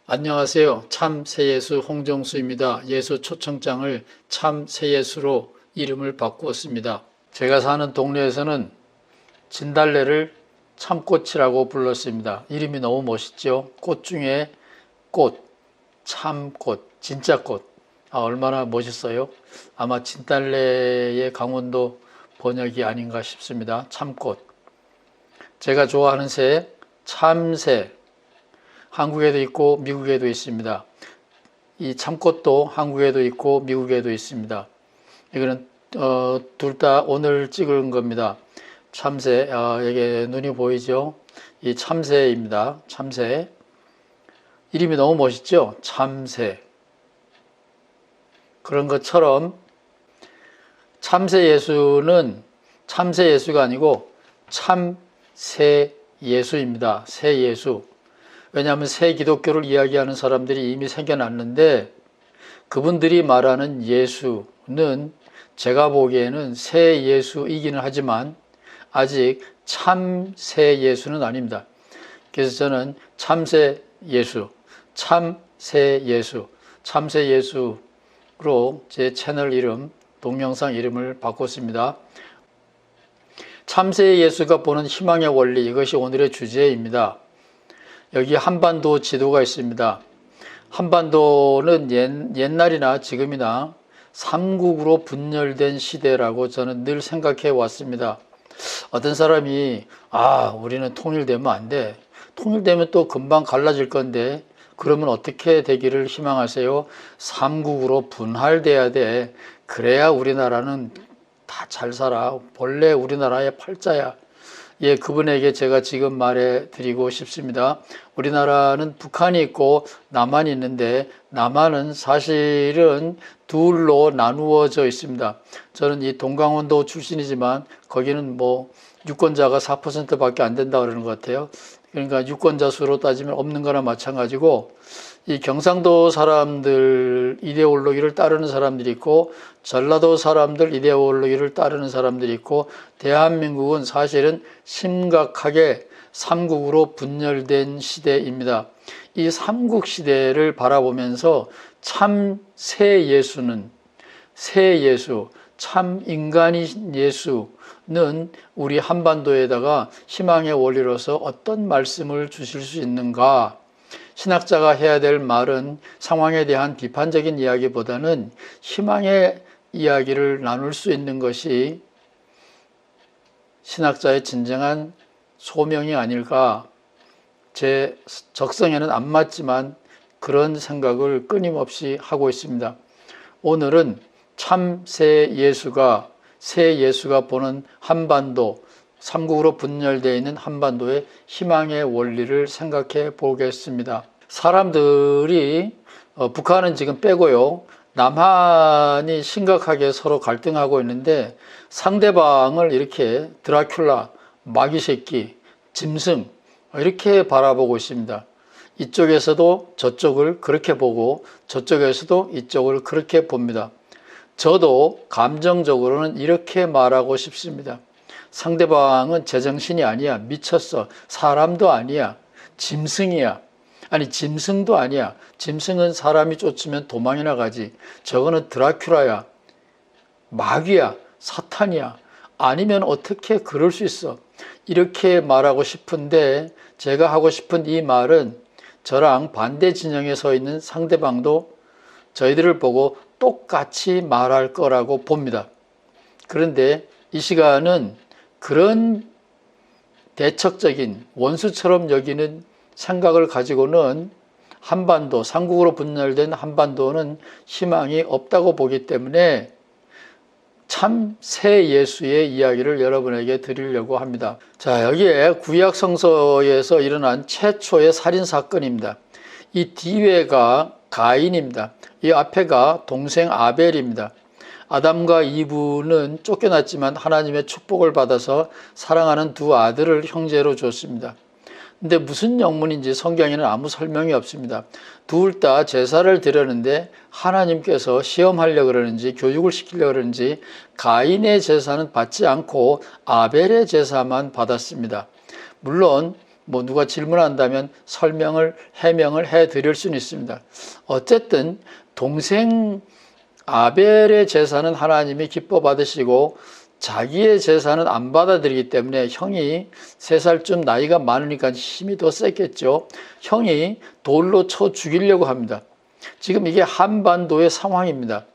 안녕하세요. 참 새예수 홍정수입니다. 예수 초청장을 참 새예수로 이름을 바꾸었습니다. 제가 사는 동네에서는 진달래를 참꽃이라고 불렀습니다. 이름이 너무 멋있죠. 꽃 중에 꽃, 참꽃, 진짜 꽃. 얼마나 멋있어요. 아마 진달래의 강원도 번역이 아닌가 싶습니다. 참꽃. 제가 좋아하는 새, 참새. 한국에도 있고 미국에도 있습니다. 이 참꽃도 한국에도 있고 미국에도 있습니다. 이거는 둘 다 오늘 찍은 겁니다. 참새, 여기 눈이 보이죠? 이 참새입니다. 참새. 이름이 너무 멋있죠? 참새. 그런 것처럼 참새 예수는 참새 예수가 아니고 참새 예수입니다. 새 예수. 왜냐하면 새 기독교를 이야기하는 사람들이 이미 생겨났는데 그분들이 말하는 예수는 제가 보기에는 새 예수이기는 하지만 아직 참 새 예수는 아닙니다. 그래서 저는 참새 예수, 참새 예수, 참새 예수로 제 채널 이름, 동영상 이름을 바꿨습니다. 참새 예수가 보는 희망의 원리, 이것이 오늘의 주제입니다. 여기 한반도 지도가 있습니다. 한반도는 옛날이나 지금이나 삼국으로 분열된 시대라고 저는 늘 생각해 왔습니다. 어떤 사람이 우리는 통일되면 안 돼. 통일되면 또 금방 갈라질 건데 그러면 어떻게 되기를 희망하세요? 삼국으로 분할돼야 돼. 그래야 우리나라는 다 잘 살아. 본래 우리나라의 팔자야. 예, 그분에게 제가 지금 말해 드리고 싶습니다. 우리나라는 북한이 있고 남한이 있는데 남한은 사실은 둘로 나누어져 있습니다. 저는 이 동강원도 출신이지만 거기는 유권자가 4%밖에 안 된다 그러는 것 같아요. 그러니까 유권자 수로 따지면 없는 거나 마찬가지고 이 경상도 사람들 이데올로기를 따르는 사람들이 있고 전라도 사람들 이데올로기를 따르는 사람들이 있고 대한민국은 사실은 심각하게 삼국으로 분열된 시대입니다. 이 삼국 시대를 바라보면서 참 새 예수는 새 예수, 참 인간인 예수는 우리 한반도에다가 희망의 원리로서 어떤 말씀을 주실 수 있는가? 신학자가 해야 될 말은 상황에 대한 비판적인 이야기보다는 희망의 이야기를 나눌 수 있는 것이 신학자의 진정한 소명이 아닐까. 제 적성에는 안 맞지만 그런 생각을 끊임없이 하고 있습니다. 오늘은 참 새 예수가 보는 한반도, 삼국으로 분열되어 있는 한반도의 희망의 원리를 생각해 보겠습니다. 사람들이 북한은 지금 빼고요. 남한이 심각하게 서로 갈등하고 있는데 상대방을 이렇게 드라큘라, 마귀 새끼, 짐승 이렇게 바라보고 있습니다. 이쪽에서도 저쪽을 그렇게 보고 저쪽에서도 이쪽을 그렇게 봅니다. 저도 감정적으로는 이렇게 말하고 싶습니다. 상대방은 제정신이 아니야. 미쳤어. 사람도 아니야. 짐승이야. 아니 짐승도 아니야. 짐승은 사람이 쫓으면 도망이나 가지. 저거는 드라큘라야. 마귀야. 사탄이야. 아니면 어떻게 그럴 수 있어. 이렇게 말하고 싶은데 제가 하고 싶은 이 말은 저랑 반대 진영에 서 있는 상대방도 저희들을 보고 똑같이 말할 거라고 봅니다. 그런데 이 시간은 그런 대척적인 원수처럼 여기는 생각을 가지고는 한반도, 삼국으로 분열된 한반도는 희망이 없다고 보기 때문에 참 새 예수의 이야기를 여러분에게 드리려고 합니다. 자, 여기에 구약 성서에서 일어난 최초의 살인 사건입니다. 이 뒤에가 가인입니다. 이 앞에가 동생 아벨입니다. 아담과 이브는 쫓겨났지만 하나님의 축복을 받아서 사랑하는 두 아들을 형제로 줬습니다. 근데 무슨 영문인지 성경에는 아무 설명이 없습니다. 둘 다 제사를 드렸는데 하나님께서 시험하려고 그러는지 교육을 시키려고 그러는지 가인의 제사는 받지 않고 아벨의 제사만 받았습니다. 물론 뭐 누가 질문한다면 해명을 해 드릴 수는 있습니다. 어쨌든 동생 아벨의 제사는 하나님이 기뻐 받으시고 자기의 제사는 안 받아들이기 때문에 형이 3살쯤 나이가 많으니까 힘이 더 셌겠죠. 형이 돌로 쳐 죽이려고 합니다. 지금 이게 한반도의 상황입니다.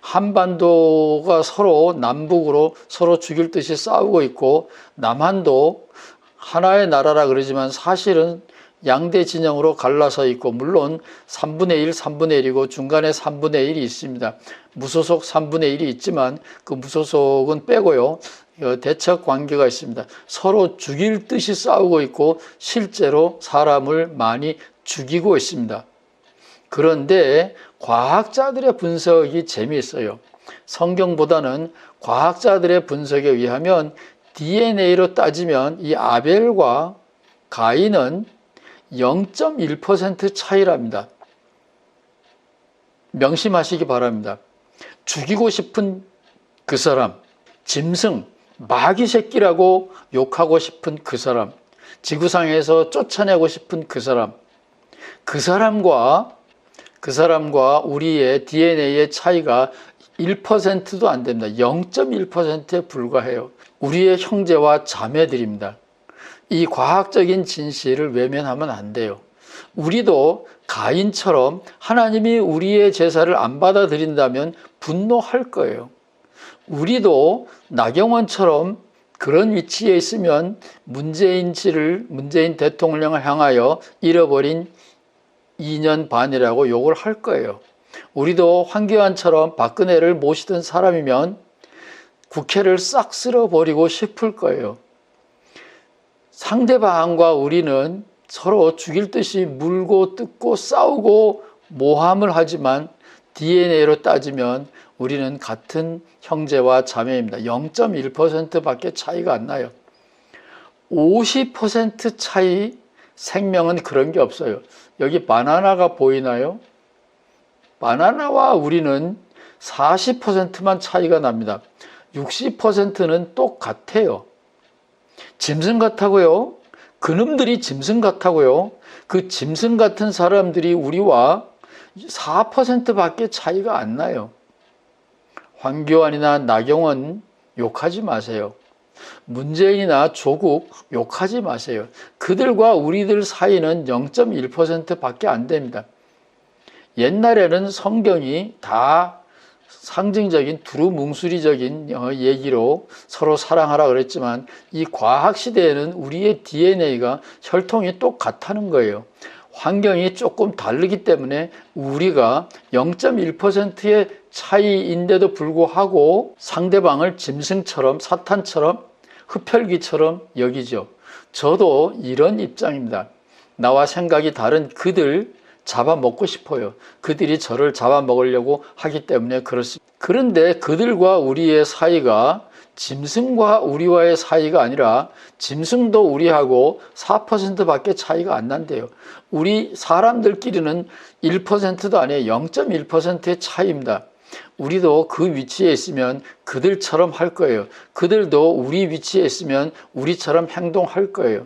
한반도가 서로 남북으로 서로 죽일 듯이 싸우고 있고, 남한도 하나의 나라라 그러지만 사실은 양대 진영으로 갈라서 있고, 물론 3분의 1, 3분의 1이고 중간에 3분의 1이 있습니다. 무소속 3분의 1이 있지만 그 무소속은 빼고요. 대척 관계가 있습니다. 서로 죽일 듯이 싸우고 있고 실제로 사람을 많이 죽이고 있습니다. 그런데 과학자들의 분석이 재미있어요. 성경보다는 과학자들의 분석에 의하면 DNA로 따지면 이 아벨과 가인은 0.1% 차이랍니다. 명심하시기 바랍니다. 죽이고 싶은 그 사람, 짐승, 마귀 새끼라고 욕하고 싶은 그 사람, 지구상에서 쫓아내고 싶은 그 사람과 우리의 DNA의 차이가 1%도 안 됩니다. 0.1%에 불과해요. 우리의 형제와 자매들입니다. 이 과학적인 진실을 외면하면 안 돼요. 우리도 가인처럼 하나님이 우리의 제사를 안 받아들인다면 분노할 거예요. 우리도 나경원처럼 그런 위치에 있으면 문재인 대통령을 향하여 잃어버린 2년 반이라고 욕을 할 거예요. 우리도 황교안처럼 박근혜를 모시던 사람이면 국회를 싹 쓸어버리고 싶을 거예요. 상대방과 우리는 서로 죽일 듯이 물고 뜯고 싸우고 모함을 하지만 DNA로 따지면 우리는 같은 형제와 자매입니다. 0.1%밖에 차이가 안 나요. 50% 차이 생명은 그런 게 없어요. 여기 바나나가 보이나요? 바나나와 우리는 40%만 차이가 납니다. 60%는 똑같아요. 짐승 같다고요? 그놈들이 짐승 같다고요? 그 짐승 같은 사람들이 우리와 4%밖에 차이가 안 나요. 황교안이나 나경원 욕하지 마세요. 문재인이나 조국 욕하지 마세요. 그들과 우리들 사이는 0.1%밖에 안 됩니다. 옛날에는 성경이 다 상징적인 두루뭉술이적인 얘기로 서로 사랑하라 그랬지만 이 과학시대에는 우리의 DNA가 혈통이 똑같다는 거예요. 환경이 조금 다르기 때문에 우리가 0.1%의 차이인데도 불구하고 상대방을 짐승처럼 사탄처럼 흡혈귀처럼 여기죠. 저도 이런 입장입니다. 나와 생각이 다른 그들 잡아먹고 싶어요. 그들이 저를 잡아먹으려고 하기 때문에 그렇습니다. 그런데 그들과 우리의 사이가 짐승과 우리와의 사이가 아니라 짐승도 우리하고 4%밖에 차이가 안 난대요. 우리 사람들끼리는 1%도 아니에요. 0.1%의 차이입니다. 우리도 그 위치에 있으면 그들처럼 할 거예요. 그들도 우리 위치에 있으면 우리처럼 행동할 거예요.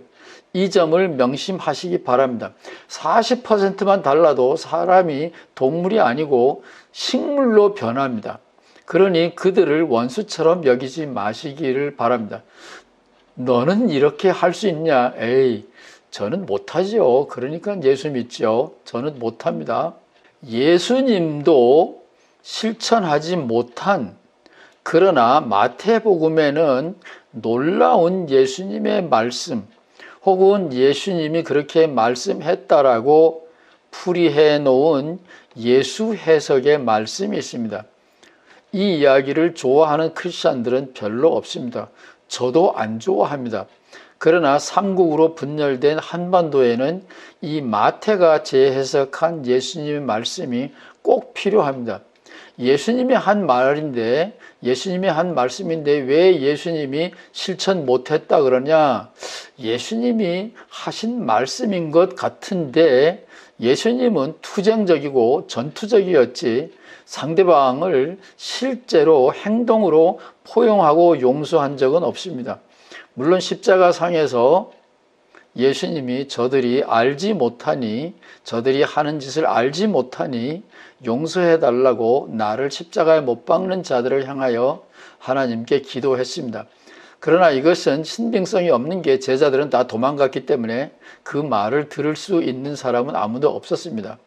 이 점을 명심하시기 바랍니다. 40%만 달라도 사람이 동물이 아니고 식물로 변합니다. 그러니 그들을 원수처럼 여기지 마시기를 바랍니다. 너는 이렇게 할 수 있냐? 에이, 저는 못하죠. 그러니까 예수 믿죠. 저는 못합니다. 예수님도 실천하지 못한, 그러나 마태복음에는 놀라운 예수님의 말씀, 혹은 예수님이 그렇게 말씀했다라고 풀이해 놓은 예수 해석의 말씀이 있습니다. 이 이야기를 좋아하는 크리스찬들은 별로 없습니다. 저도 안 좋아합니다. 그러나 삼국으로 분열된 한반도에는 이 마태가 재해석한 예수님의 말씀이 꼭 필요합니다. 예수님이 한 말인데, 예수님이 한 말씀인데 왜 예수님이 실천 못했다 그러냐? 예수님이 하신 말씀인 것 같은데 예수님은 투쟁적이고 전투적이었지 상대방을 실제로 행동으로 포용하고 용서한 적은 없습니다. 물론 십자가 상에서 예수님이 저들이 알지 못하니, 저들이 하는 짓을 알지 못하니 용서해 달라고 나를 십자가에 못 박는 자들을 향하여 하나님께 기도했습니다. 그러나 이것은 신빙성이 없는 게 제자들은 다 도망갔기 때문에 그 말을 들을 수 있는 사람은 아무도 없었습니다.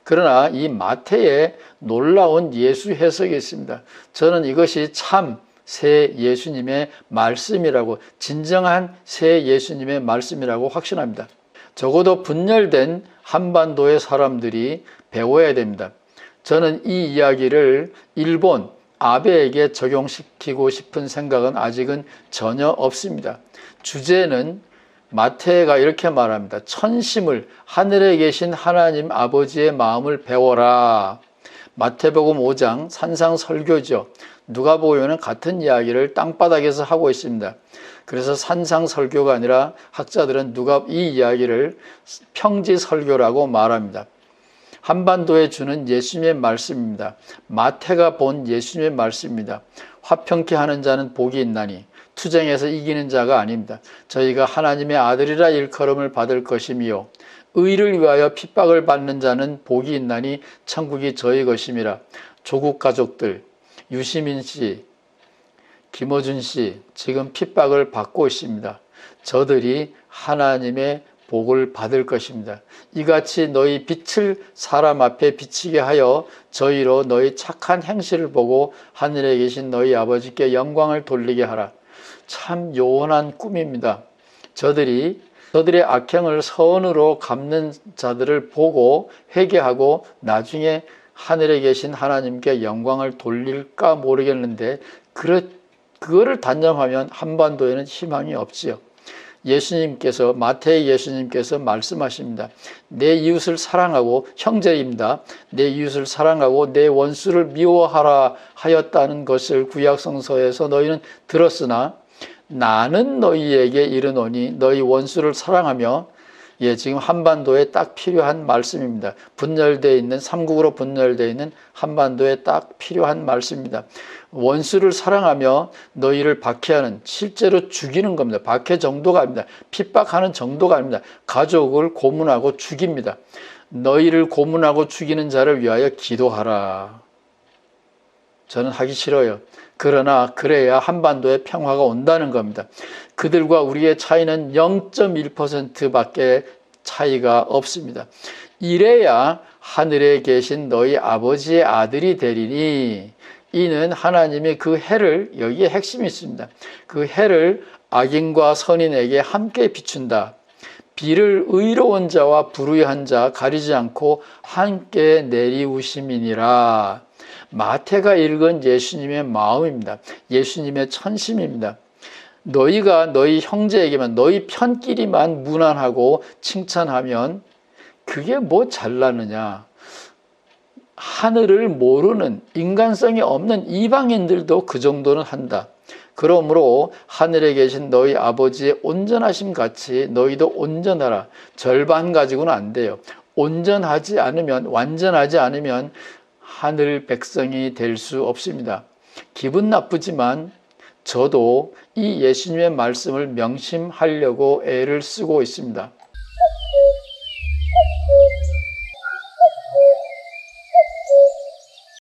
그러나 이 마태의 놀라운 예수 해석이 있습니다. 저는 이것이 참 새 예수님의 말씀이라고, 진정한 새 예수님의 말씀이라고 확신합니다. 적어도 분열된 한반도의 사람들이 배워야 됩니다. 저는 이 이야기를 일본 아베에게 적용시키고 싶은 생각은 아직은 전혀 없습니다. 주제는 마태가 이렇게 말합니다. 천심을, 하늘에 계신 하나님 아버지의 마음을 배워라. 마태복음 5장 산상설교죠. 누가복음에는 같은 이야기를 땅바닥에서 하고 있습니다. 그래서 산상설교가 아니라 학자들은 이 이야기를 평지설교라고 말합니다. 한반도에 주는 예수님의 말씀입니다. 마태가 본 예수님의 말씀입니다. 화평케 하는 자는 복이 있나니 투쟁에서 이기는 자가 아닙니다. 저희가 하나님의 아들이라 일컬음을 받을 것이며 의를 위하여 핍박을 받는 자는 복이 있나니 천국이 저희 것임이라. 조국 가족들, 유시민 씨, 김어준 씨 지금 핍박을 받고 있습니다. 저들이 하나님의 복을 받을 것입니다. 이같이 너희 빛을 사람 앞에 비치게 하여 저희로 너희 착한 행실을 보고 하늘에 계신 너희 아버지께 영광을 돌리게 하라. 참 요원한 꿈입니다. 저들의 악행을 선으로 갚는 자들을 보고 회개하고 나중에 하늘에 계신 하나님께 영광을 돌릴까 모르겠는데 그거를 단념하면 한반도에는 희망이 없지요. 예수님께서, 마태의 예수님께서 말씀하십니다. 내 이웃을 사랑하고, 형제입니다. 내 이웃을 사랑하고 내 원수를 미워하라 하였다는 것을 구약성서에서 너희는 들었으나 나는 너희에게 이르노니 너희 원수를 사랑하며, 지금 한반도에 딱 필요한 말씀입니다. 분열되어 있는, 삼국으로 분열되어 있는 한반도에 딱 필요한 말씀입니다. 원수를 사랑하며 너희를 박해하는, 실제로 죽이는 겁니다. 박해 정도가 아닙니다. 핍박하는 정도가 아닙니다. 가족을 고문하고 죽입니다. 너희를 고문하고 죽이는 자를 위하여 기도하라. 저는 하기 싫어요. 그러나 그래야 한반도에 평화가 온다는 겁니다. 그들과 우리의 차이는 0.1%밖에 차이가 없습니다. 이래야 하늘에 계신 너희 아버지의 아들이 되리니, 이는 하나님이 그 해를, 여기에 핵심이 있습니다. 그 해를 악인과 선인에게 함께 비춘다. 비를 의로운 자와 불의한 자 가리지 않고 함께 내리우심이니라. 마태가 읽은 예수님의 마음입니다. 예수님의 천심입니다. 너희가 너희 형제에게만, 너희 편끼리만 무난하고 칭찬하면 그게 뭐 잘나느냐. 하늘을 모르는, 인간성이 없는 이방인들도 그 정도는 한다. 그러므로 하늘에 계신 너희 아버지의 온전하심 같이 너희도 온전하라. 절반 가지고는 안 돼요. 온전하지 않으면, 완전하지 않으면 하늘 백성이 될 수 없습니다. 기분 나쁘지만 저도 이 예수님의 말씀을 명심하려고 애를 쓰고 있습니다.